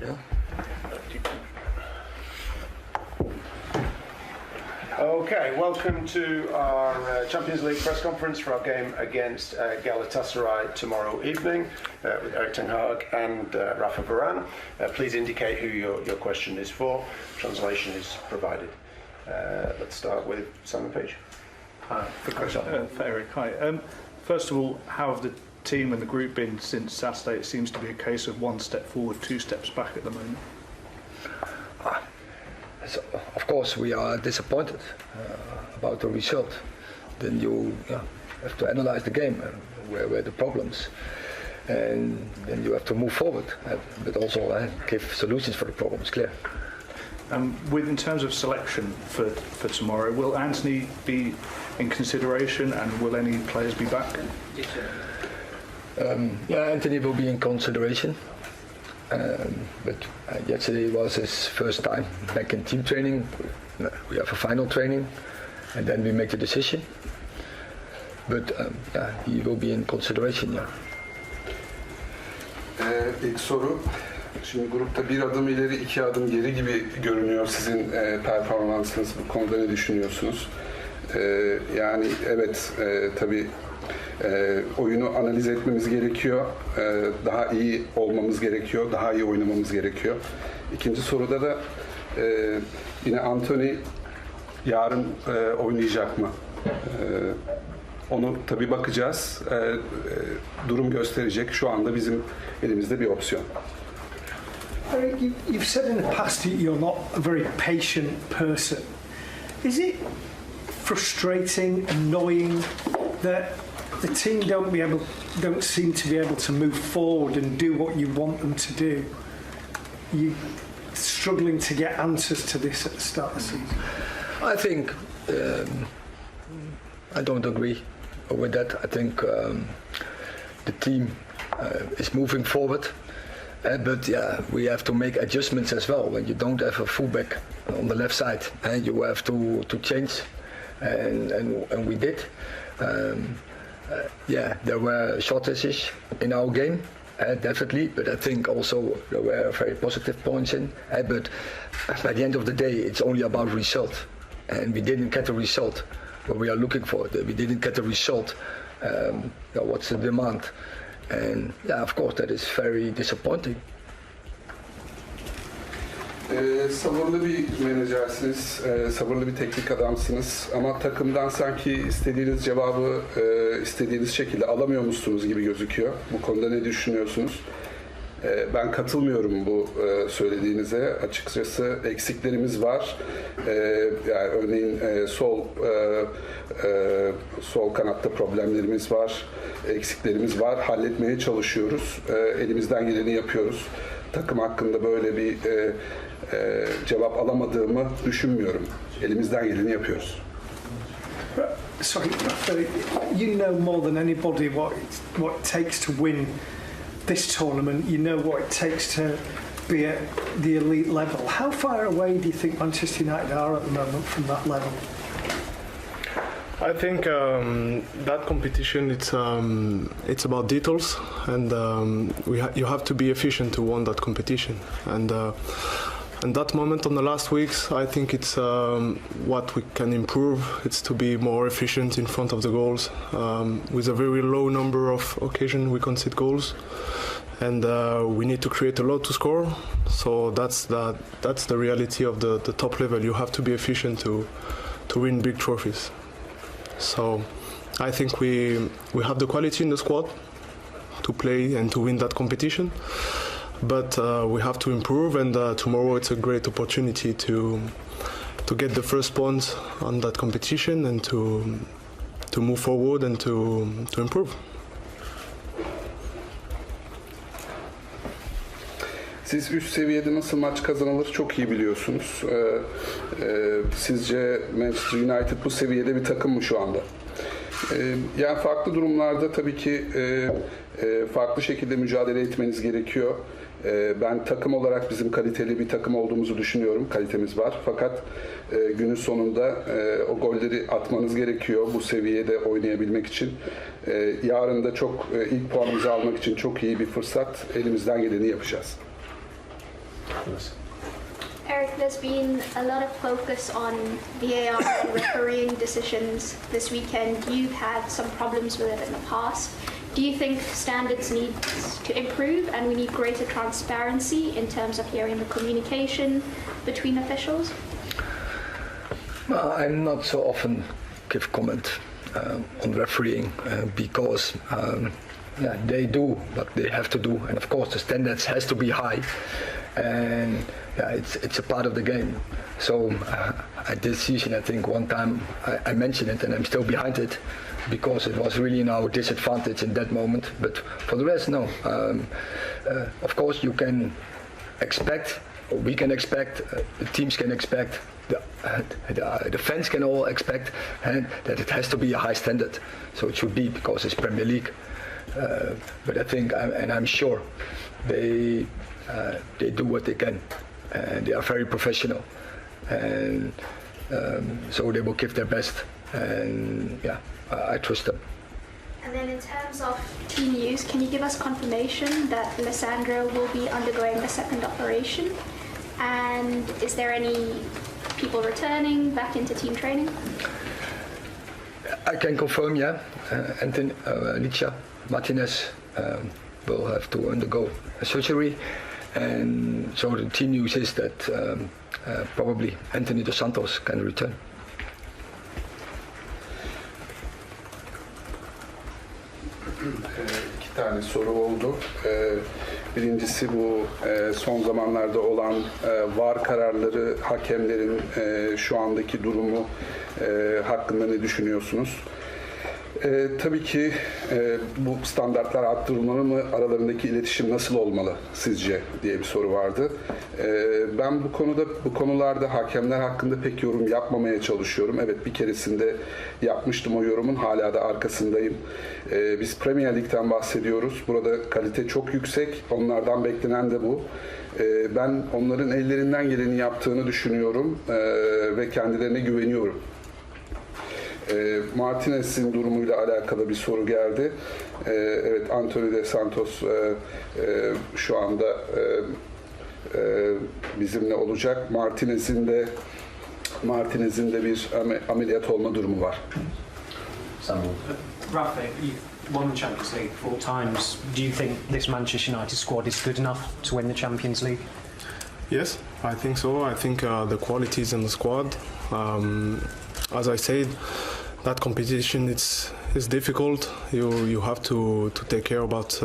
Yeah. Okay, welcome to our Champions League press conference for our game against Galatasaray tomorrow evening with Erik ten Hag and Rafa Varane. Please indicate who your question is for. Translation is provided. Let's start with Simon Page. Hi, for Eric. Hi. First of all, how have the team and the group been since Saturday? It seems to be a case of one step forward, two steps back at the moment. So, of course, we are disappointed about the result. Then you have to analyze the game, where were the problems, and then you have to move forward, but also give solutions for the problems. Clear. In terms of selection for tomorrow, will Anthony be in consideration, and will any players be back? Anthony will be in consideration. But yesterday was his first time back in team training. We have a final training, and then we make the decision. But he will be in consideration. Yeah. İlk soru. Şimdi grupta bir adım ileri, iki adım geri gibi görünüyor sizin performansınız. Bu konuda ne düşünüyorsunuz? Yani evet, tabii. Oyunu analiz etmemiz gerekiyor, daha iyi olmamız gerekiyor, daha iyi oynamamız gerekiyor. İkinci soruda da yine Anthony yarın oynayacak mı? Onu tabii bakacağız, durum gösterecek. Şu anda bizim elimizde bir opsiyon. You've said in the past that you're not a very patient person. Is it frustrating, annoying that the team don't seem to be able to move forward and do what you want them to do? You struggling to get answers to this at the start of the season? I think I don't agree with that. I think the team is moving forward, but we have to make adjustments as well. When you don't have a fullback on the left side, you have to change, and we did. There were shortages in our game, definitely, but I think also there were very positive points in. But by the end of the day, it's only about result, and we didn't get the result what we are looking for. We didn't get the result. What's the demand? And of course, that is very disappointing. Sabırlı bir menajersiniz, sabırlı bir teknik adamsınız ama takımdan sanki istediğiniz cevabı istediğiniz şekilde alamıyormuşsunuz gibi gözüküyor. Bu konuda ne düşünüyorsunuz? Ben katılmıyorum bu söylediğinize. Açıkçası eksiklerimiz var. Yani örneğin sol kanatta problemlerimiz var, eksiklerimiz var. Halletmeye çalışıyoruz. Elimizden geleni yapıyoruz. Takım hakkında böyle bir cevap alamadığımı düşünmüyorum. Elimizden geleni yapıyoruz. Sorry, you know more than anybody what it takes to win this tournament. You know what it takes to be at the elite level. How far away do you think Manchester United are at the moment from that level? I think that competition it's about details, and you have to be efficient to win that competition. And that moment on the last weeks, I think it's what we can improve. It's to be more efficient in front of the goals. With a very low number of occasions, we concede goals, and we need to create a lot to score. So that's the reality of the top level. You have to be efficient to win big trophies. So I think we have the quality in the squad to play and to win that competition, but we have to improve, and tomorrow it's a great opportunity to get the first points on that competition and to move forward and to improve. Siz üst seviyede nasıl maç kazanılır çok iyi biliyorsunuz. Sizce Manchester United bu seviyede bir takım mı şu anda? Yani farklı durumlarda tabii ki farklı şekilde mücadele etmeniz gerekiyor. Ben takım olarak bizim kaliteli bir takım olduğumuzu düşünüyorum. Kalitemiz var. Fakat günün sonunda o golleri atmanız gerekiyor bu seviyede oynayabilmek için. Yarın da ilk puanımızı almak için çok iyi bir fırsat. Elimizden geleni yapacağız. happens. Eric, there's been a lot of focus on VAR and refereeing decisions this weekend. You've had some problems with it in the past. Do you think standards need to improve and we need greater transparency in terms of hearing the communication between officials? Well, I'm not so often give comment on refereeing because they do what they have to do, and of course the standards has to be high, and it's a part of the game. So at this season, I think one time I mentioned it, and I'm still behind it because it was really in our disadvantage in that moment. But for the rest, no. Of course, you can expect, or we can expect, the teams can expect, the fans can all expect, and that it has to be a high standard. So it should be, because it's Premier League. But I think, and I'm sure, they do what they can, and they are very professional, and so they will give their best, and I trust them. And then in terms of team news, can you give us confirmation that Alessandro will be undergoing the second operation? And is there any people returning back into team training? I can confirm, Anthony Licha Martinez will have to undergo a surgery, and so the team news is that probably Anthony Dos Santos can return. İki tane soru oldu. Birincisi bu son zamanlarda olan VAR kararları, hakemlerin şu andaki durumu hakkında ne düşünüyorsunuz? Tabii ki bu standartlar arttırılmalı mı? Aralarındaki iletişim nasıl olmalı sizce diye bir soru vardı. Ben bu konularda hakemler hakkında pek yorum yapmamaya çalışıyorum. Evet, bir keresinde yapmıştım o yorumun, hala da arkasındayım. Biz Premier Lig'den bahsediyoruz. Burada kalite çok yüksek. Onlardan beklenen de bu. Ben onların ellerinden geleni yaptığını düşünüyorum ve kendilerine güveniyorum. Martinez'in durumuyla alakalı bir soru geldi. Evet, Anthony Dos Santos şu anda bizimle olacak. Martinez'in de bir ameliyat olma durumu var. Rafa, you've won the Champions League 4 times. Do you think this Manchester United squad is good enough to win the Champions League? Yes, I think so. I think the qualities in the squad. As I said, that competition is difficult. You have to take care about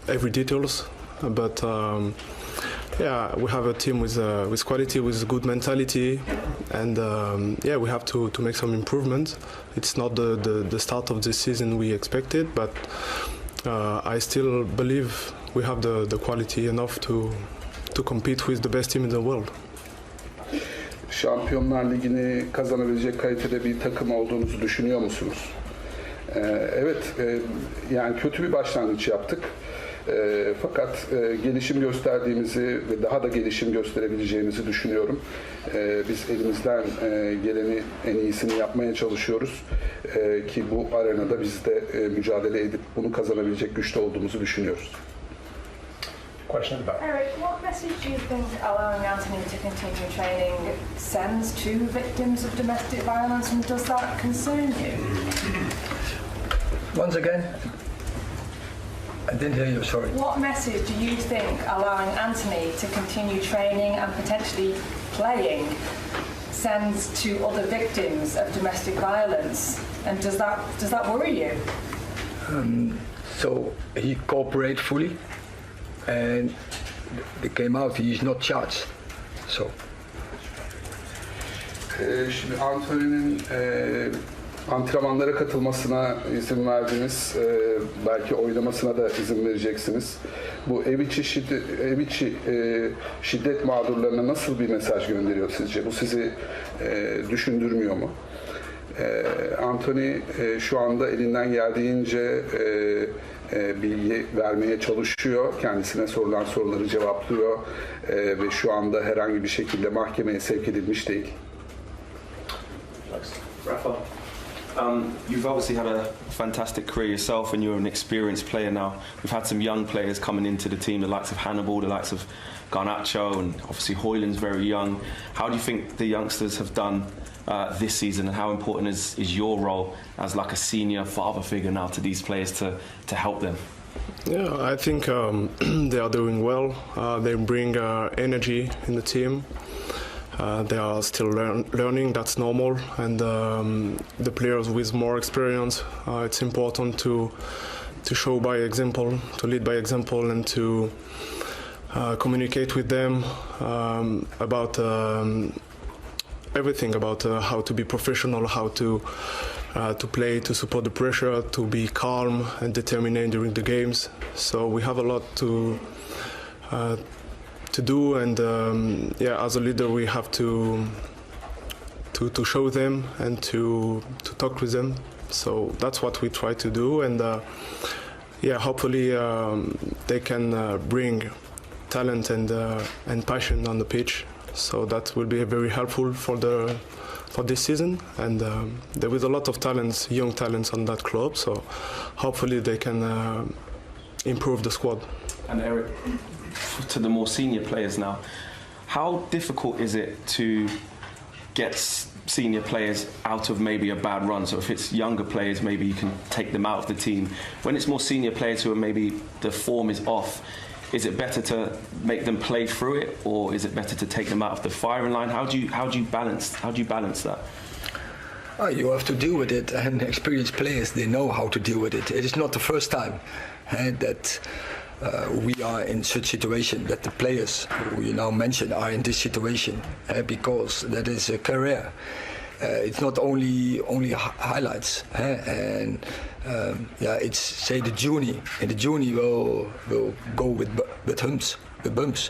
every details. But we have a team with quality, with good mentality, and we have to make some improvements. It's not the start of the season we expected, but I still believe we have the quality enough to compete with the best team in the world. Şampiyonlar Ligi'ni kazanabilecek kalitede bir takım olduğunuzu düşünüyor musunuz? Evet, yani kötü bir başlangıç yaptık. Fakat gelişim gösterdiğimizi ve daha da gelişim gösterebileceğimizi düşünüyorum. Biz elimizden geleni en iyisini yapmaya çalışıyoruz. Ki bu arenada biz de mücadele edip bunu kazanabilecek güçte olduğumuzu düşünüyoruz. Question about. Eric, what message do you think allowing Anthony to continue training sends to victims of domestic violence, and does that concern you? Once again, I didn't hear you, sorry. What message do you think allowing Anthony to continue training and potentially playing sends to other victims of domestic violence, and does that worry you? So he cooperated fully, and they came out, he is not charged. So. Şimdi Anthony'nin antrenmanlara katılmasına izin verdiniz. Belki oynamasına da izin vereceksiniz. Bu ev içi şiddet mağdurlarına nasıl bir mesaj gönderiyor sizce? Bu sizi düşündürmüyor mu? Anthony şu anda elinden geldiğince bilgi vermeye çalışıyor. Kendisine sorulan soruları cevaplıyor ve şu anda herhangi bir şekilde mahkemeye sevk edilmiş değil. Rafa, you've obviously had a fantastic career yourself, and you're an experienced player now. We've had some young players coming into the team, the likes of Hannibal, the likes of Garnacho, and obviously Højlund's very young. How do you think the youngsters have done this season, and how important is your role as like a senior father figure now to these players to help them? Yeah, I think they are doing well. They bring energy in the team. They are still learning, that's normal. And the players with more experience, it's important to show by example, to lead by example, and to communicate with them about everything, about how to be professional, how to play, to support the pressure, to be calm and determined during the games. So we have a lot to do, and as a leader we have to show them and to talk with them. So that's what we try to do, and hopefully they can bring talent and passion on the pitch. So that will be very helpful for this season, and there is a lot of talents, young talents on that club. So hopefully they can improve the squad. And Eric, to the more senior players now, how difficult is it to get senior players out of maybe a bad run? So if it's younger players, maybe you can take them out of the team. When it's more senior players who are maybe the form is off, is it better to make them play through it, or is it better to take them out of the firing line? How do you balance that? You have to deal with it, and experienced players, they know how to deal with it. It is not the first time that we are in such situation, that the players who you now mentioned are in this situation, because that is a career. It's not only highlights, and it's say the journey, and the journey will go with bumps,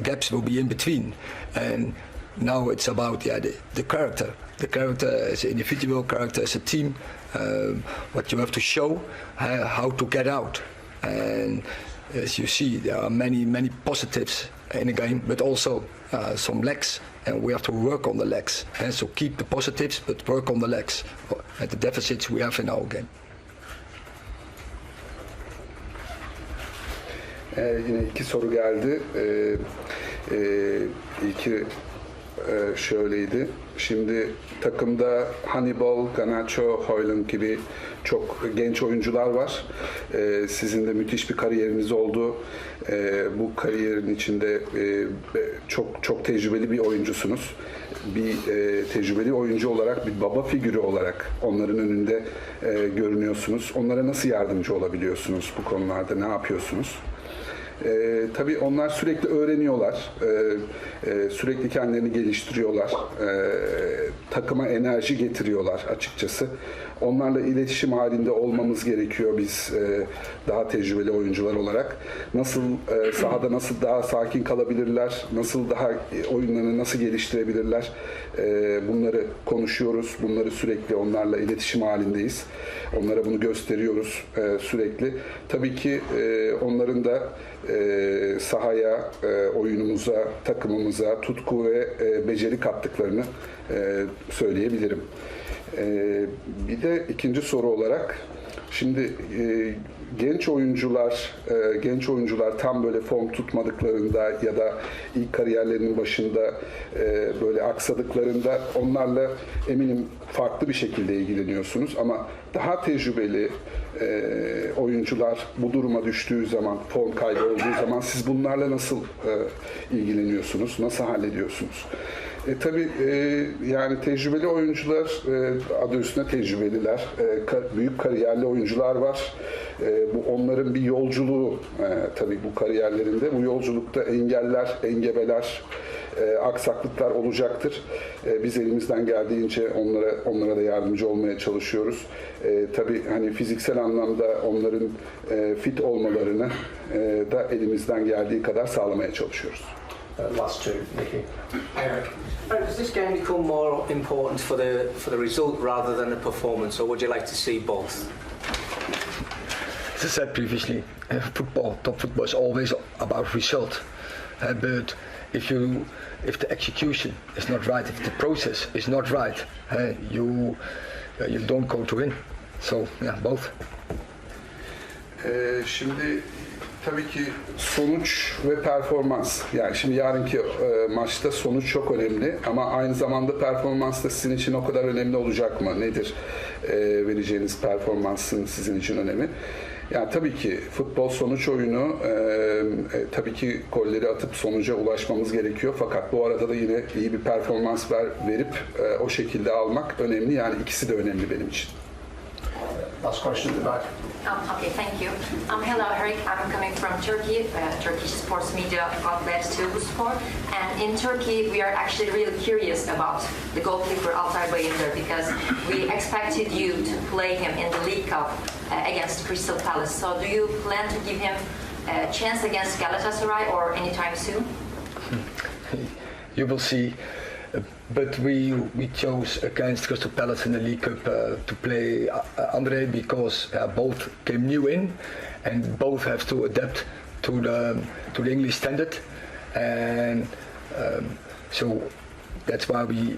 gaps will be in between, and now it's about the character as an individual, character as a team, what you have to show, how to get out. And as you see, there are many positives in the game, but also some lacks, and we have to work on the lacks. And so keep the positives, but work on the lacks, at the deficits we have in our game. Yine iki soru geldi. İlki şöyleydi. Şimdi takımda Hannibal, Garnacho, Højlund gibi çok genç oyuncular var. Sizin de müthiş bir kariyeriniz oldu. Bu kariyerin içinde çok tecrübeli bir oyuncusunuz. Bir tecrübeli oyuncu olarak, bir baba figürü olarak onların önünde görünüyorsunuz. Onlara nasıl yardımcı olabiliyorsunuz bu konularda? Ne yapıyorsunuz? Tabii onlar sürekli öğreniyorlar, sürekli kendilerini geliştiriyorlar, takıma enerji getiriyorlar açıkçası. Onlarla iletişim halinde olmamız gerekiyor biz daha tecrübeli oyuncular olarak. Nasıl sahada nasıl daha sakin kalabilirler, nasıl daha oyunlarını nasıl geliştirebilirler, bunları konuşuyoruz, bunları sürekli onlarla iletişim halindeyiz. Onlara bunu gösteriyoruz sürekli. Tabii ki onların da sahaya, oyunumuza, takımımıza tutku ve beceri kattıklarını söyleyebilirim. Bir de ikinci soru olarak, şimdi genç oyuncular tam böyle form tutmadıklarında ya da ilk kariyerlerinin başında böyle aksadıklarında onlarla eminim farklı bir şekilde ilgileniyorsunuz, ama daha tecrübeli oyuncular bu duruma düştüğü zaman, form kaybı olduğu zaman siz bunlarla nasıl ilgileniyorsunuz, nasıl hallediyorsunuz? Tabii yani tecrübeli oyuncular, adı üstünde tecrübeliler, büyük kariyerli oyuncular var. Bu onların bir yolculuğu tabii bu kariyerlerinde. Bu yolculukta engeller, engebeler, aksaklıklar olacaktır. Biz elimizden geldiğince onlara da yardımcı olmaya çalışıyoruz. Tabii hani fiziksel anlamda onların fit olmalarını da elimizden geldiği kadar sağlamaya çalışıyoruz. Last two, Nicky. Eric, does this game become more important for the result rather than the performance, or would you like to see both? As I said previously, top football is always about result. But if the execution is not right, if the process is not right, you don't go to win. So yeah, both. Şimdi Tabii ki sonuç ve performans. Yani şimdi yarınki maçta sonuç çok önemli ama aynı zamanda performans da sizin için o kadar önemli olacak mı? Nedir vereceğiniz performansın sizin için önemi? Yani tabii ki futbol sonuç oyunu, tabii ki golleri atıp sonuca ulaşmamız gerekiyor. Fakat bu arada da yine iyi bir performans verip o şekilde almak önemli. Yani ikisi de önemli benim için. Last question at the back. Okay, thank you. Hello, Eric. I'm coming from Turkey, Turkish sports media outlet Spor. And in Turkey, we are actually really curious about the goalkeeper Altay Bayındır because we expected you to play him in the League Cup against Crystal Palace. So do you plan to give him a chance against Galatasaray or anytime soon? You will see. But we chose against Crystal Palace in the League Cup to play Andre because both came new in and both have to adapt to the English standard, and so that's why we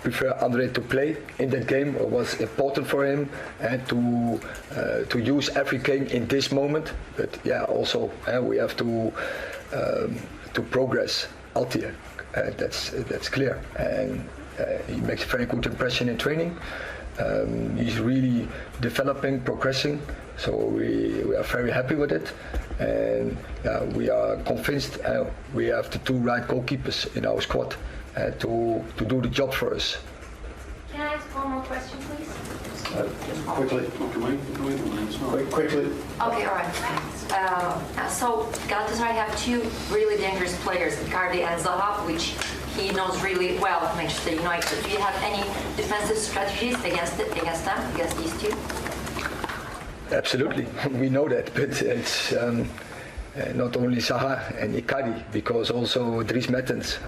prefer Andre to play in that game. It was important for him and to use every game in this moment. But yeah, also we have to progress Altay. That's clear, and he makes a very good impression in training. He's really developing, progressing, so we are very happy with it, and we are convinced we have the two right goalkeepers in our squad to do the job for us. Can I ask one more question, please? Quickly. Quickly. Okay, all right. So Galatasaray have two really dangerous players, Icardi and Zaha, which he knows really well, Manchester United. Do you have any defensive strategies against these two? Absolutely, we know that, but it's not only Zaha and Icardi, because also Dries Mertens,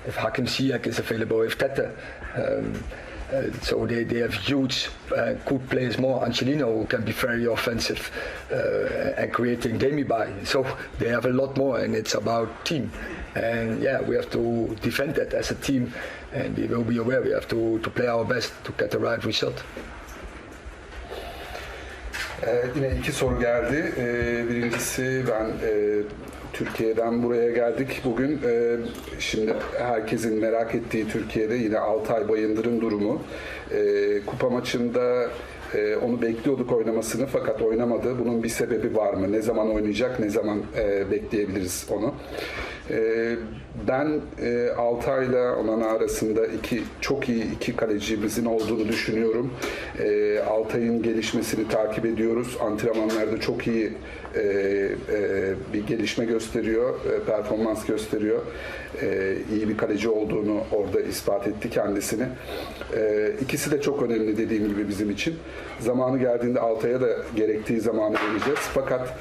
if Hakim Ziyech is available, if Tete, so they have huge, good players more. Angelino, who can be very offensive and creating Demi by. So they have a lot more, and it's about team. And yeah, we have to defend that as a team, and we will be aware we have to play our best to get the right result. Yine iki soru geldi. Birincisi ben Türkiye'den buraya geldik bugün. Şimdi herkesin merak ettiği Türkiye'de yine Altay Bayındır'ın durumu. Kupa maçında onu bekliyorduk oynamasını fakat oynamadı. Bunun bir sebebi var mı? Ne zaman oynayacak? Ne zaman bekleyebiliriz onu? Ben Altay'la Onana arasında çok iyi iki kalecimizin olduğunu düşünüyorum. Altay'ın gelişmesini takip ediyoruz. Antrenmanlarda çok iyi bir gelişme gösteriyor, performans gösteriyor. İyi bir kaleci olduğunu orada ispat etti kendisini. İkisi de çok önemli dediğim gibi bizim için. Zamanı geldiğinde Altay'a da gerektiği zamanı vereceğiz. Fakat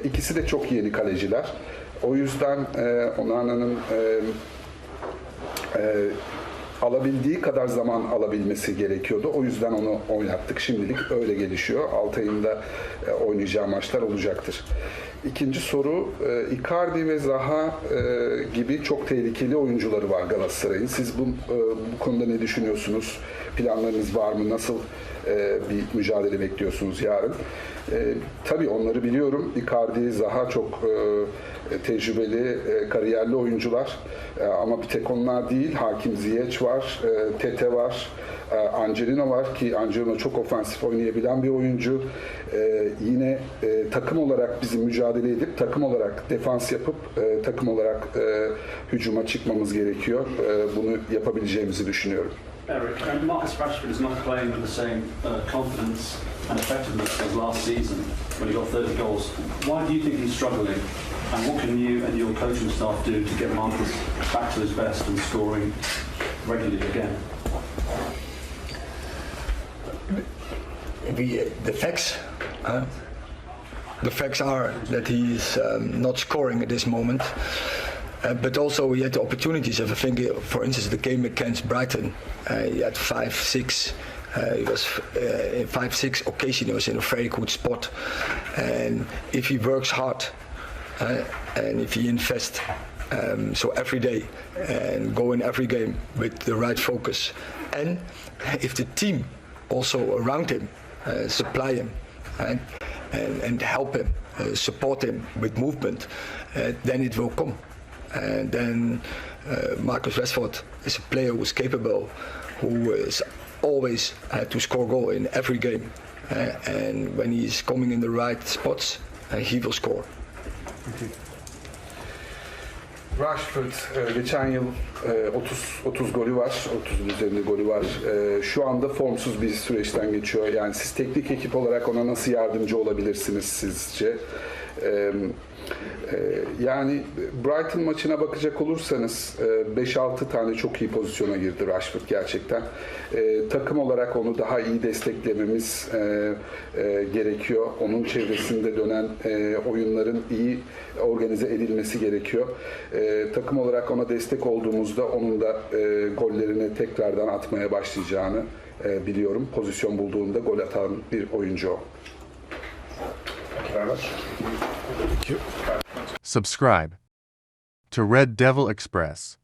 ikisi de çok yeni kaleciler. O yüzden Onana'nın alabildiği kadar zaman alabilmesi gerekiyordu. O yüzden onu oynattık. Şimdilik öyle gelişiyor. Altay'ın da oynayacağı maçlar olacaktır. İkinci soru, Icardi ve Zaha gibi çok tehlikeli oyuncuları var Galatasaray'ın. Siz bu konuda ne düşünüyorsunuz? Planlarınız var mı? Nasıl bir mücadele bekliyorsunuz yarın? Tabii onları biliyorum. Icardi, Zaha çok tecrübeli, kariyerli oyuncular. Ama bir tek onlar değil. Hakim Ziyech var, Tete var, Angelino var ki Angelino çok ofansif oynayabilen bir oyuncu. Yine takım olarak bizim mücadele edip takım olarak defans yapıp takım olarak hücuma çıkmamız gerekiyor. Bunu yapabileceğimizi düşünüyorum. Eric, Marcus Rashford is not playing with the same confidence and effectiveness as last season when he got 30 goals. Why do you think he's struggling? And what can you and your coaching staff do to get Marcus back to his best and scoring regularly again? The facts are that he is not scoring at this moment. But also he had the opportunities. If I think, for instance, the game against Brighton, he had 5-6. He was in 5-6 occasions. He was in a very good spot. And if he works hard and if he invests, so every day and go in every game with the right focus, and if the team also around him supply him and help him support him with movement, then it will come. And then Marcus Rashford is a player who is capable, who is always to score goal in every game. And when he's coming in the right spots, he will score. Rashford geçen yıl 30 golü var, 30'un üzerinde golü var. Şu anda formsuz bir süreçten geçiyor. Yani siz teknik ekip olarak ona nasıl yardımcı olabilirsiniz sizce? Yani Brighton maçına bakacak olursanız 5-6 tane çok iyi pozisyona girdi Rashford gerçekten. Takım olarak onu daha iyi desteklememiz gerekiyor. Onun çevresinde dönen oyunların iyi organize edilmesi gerekiyor. Takım olarak ona destek olduğumuzda onun da gollerini tekrardan atmaya başlayacağını biliyorum. Pozisyon bulduğunda gol atan bir oyuncu o. Subscribe to Red Devil Express.